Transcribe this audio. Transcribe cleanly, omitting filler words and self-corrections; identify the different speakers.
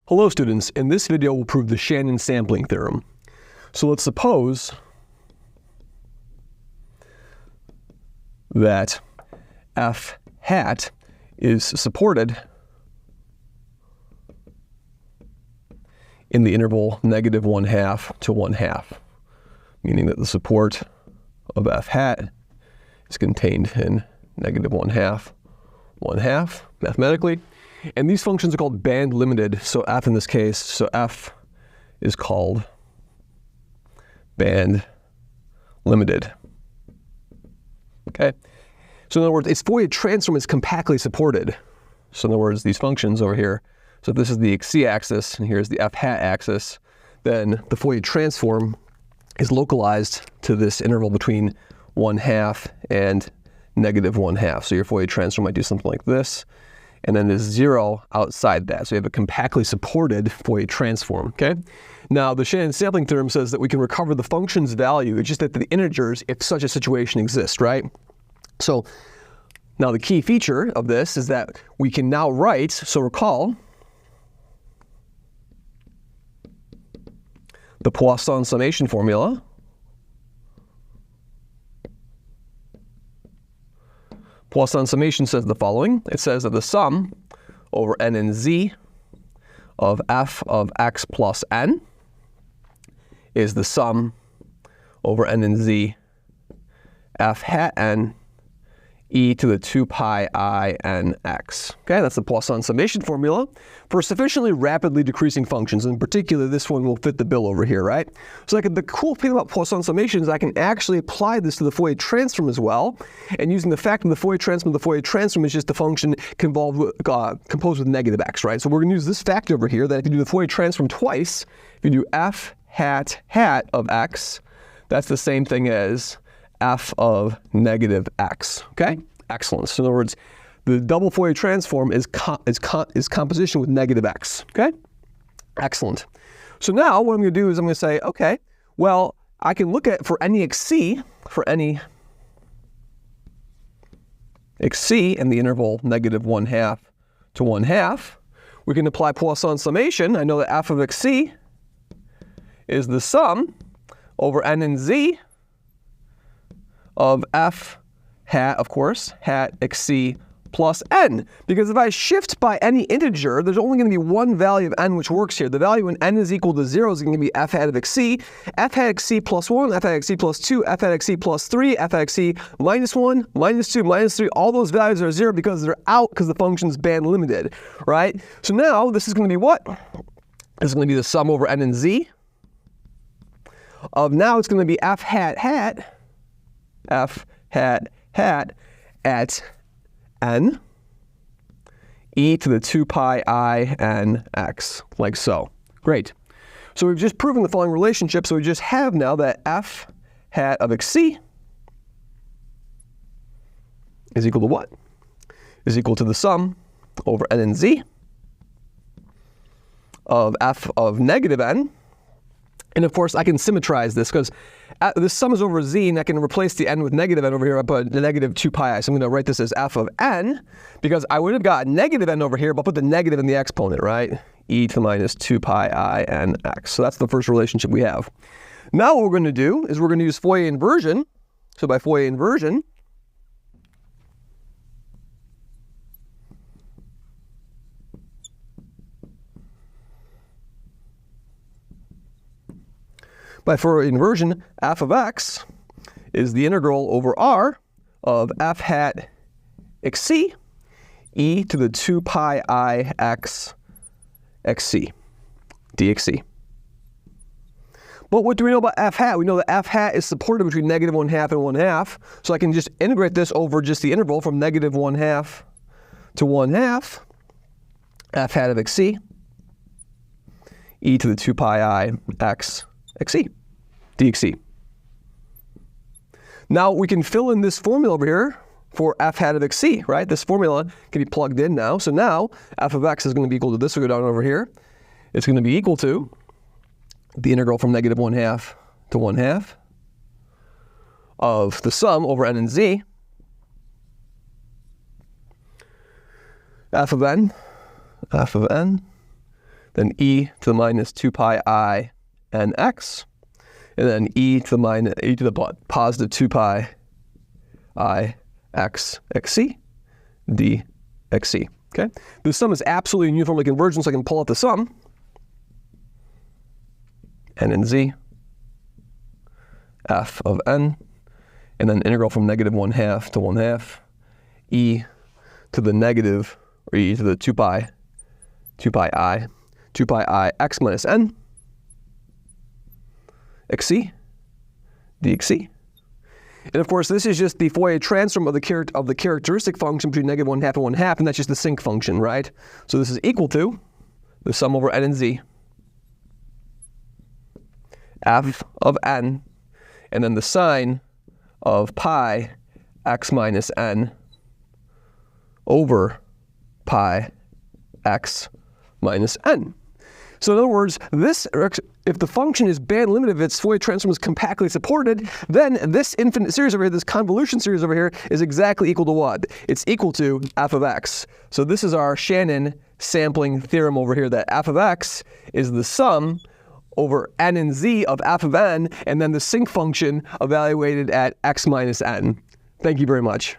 Speaker 1: Hello students, in this video we'll prove the Shannon Sampling Theorem. So let's suppose that f hat is supported in the interval -1/2 to 1/2, meaning that the support of f hat is contained in -1/2, 1/2 mathematically. And these functions are called band-limited, so f in this case, so f is called band-limited. Okay? So in other words, its Fourier transform is compactly supported. So in other words, these functions over here, so if this is the xc axis and here's the f hat axis, then the Fourier transform is localized to this interval between 1/2 and -1/2. So your Fourier transform might do something like this, and then there's 0 outside that. So you have a compactly supported Fourier transform, okay? Now, the Shannon Sampling Theorem says that we can recover the function's value. It's just that the integers, if such a situation exists, right? So now the key feature of this is that we can now write, so recall, the Poisson summation formula. Poisson summation says the following. It says that the sum over n and z of f of x plus n is the sum over n and z f hat n e to the 2 pi I n x. Okay, that's the Poisson summation formula for sufficiently rapidly decreasing functions. In particular, this one will fit the bill over here, right? So the cool thing about Poisson summation is I can actually apply this to the Fourier transform as well. And using the fact that the Fourier transform is just a function composed with negative x, right? So we're going to use this fact over here that if you do the Fourier transform twice, if you do f hat hat of x, that's the same thing as f of negative x, okay? Excellent. So in other words, the double Fourier transform is composition with negative x, okay? Excellent. So now what I'm going to do is I'm going to say, okay, well, I can look at for any xc in the interval -1/2 to 1/2, we can apply Poisson summation. I know that f of xc is the sum over n and z of f hat, of course, hat xc plus n. Because if I shift by any integer, there's only going to be one value of n which works here. The value when n is equal to 0 is going to be f hat of xc, f hat xc plus 1, f hat xc plus 2, f hat xc plus 3, f hat xc minus 1, minus 2, minus 3. All those values are 0 because they're out because the function's band limited, right? So now this is going to be what? This is going to be the sum over n and z of, now it's going to be f hat hat, f hat hat at n e to the 2 pi I n x, like so. Great. So we've just proven the following relationship. So we just have now that f hat of xc is equal to what? Is equal to the sum over n and z of f of negative n. And of course, I can symmetrize this because this sum is over z, and I can replace the n with negative n over here. I put the negative 2 pi I. So I'm going to write this as f of n, because I would have got negative n over here, but I'll put the negative in the exponent, right? E to the minus 2 pi I n x. So that's the first relationship we have. Now what we're going to do is we're going to use Fourier inversion. So by Fourier inversion, f of x is the integral over r of f hat xc e to the 2 pi I x xc dxc. But what do we know about f hat? We know that f hat is supported between -1/2 and 1/2. So I can just integrate this over just the interval from -1/2 to 1/2, f hat of xc e to the 2 pi I x xc dxc. Now we can fill in this formula over here for f hat of xc, right? This formula can be plugged in now. So now f of x is going to be equal to this. We'll go down over here. It's going to be equal to the integral from -1/2 to 1/2 of the sum over n and z f of n then e to the minus 2 pi I n x, and then e to the positive 2 pi I x xc d xc. Okay? The sum is absolutely uniformly convergent, so I can pull out the sum. N and z, f of n, and then integral from -1/2 to 1/2, e to the negative, or e to the 2 pi I x minus n, xc, dxc. And of course, this is just the Fourier transform of the characteristic function between -1/2 and 1/2, and that's just the sinc function, right? So this is equal to the sum over n and z, f of n, and then the sine of pi x minus n over pi x minus n. So in other words, if the function is band-limited, if its Fourier transform is compactly supported, then this infinite series over here, this convolution series over here, is exactly equal to what? It's equal to f of x. So this is our Shannon sampling theorem over here, that f of x is the sum over n and z of f of n, and then the sinc function evaluated at x minus n. Thank you very much.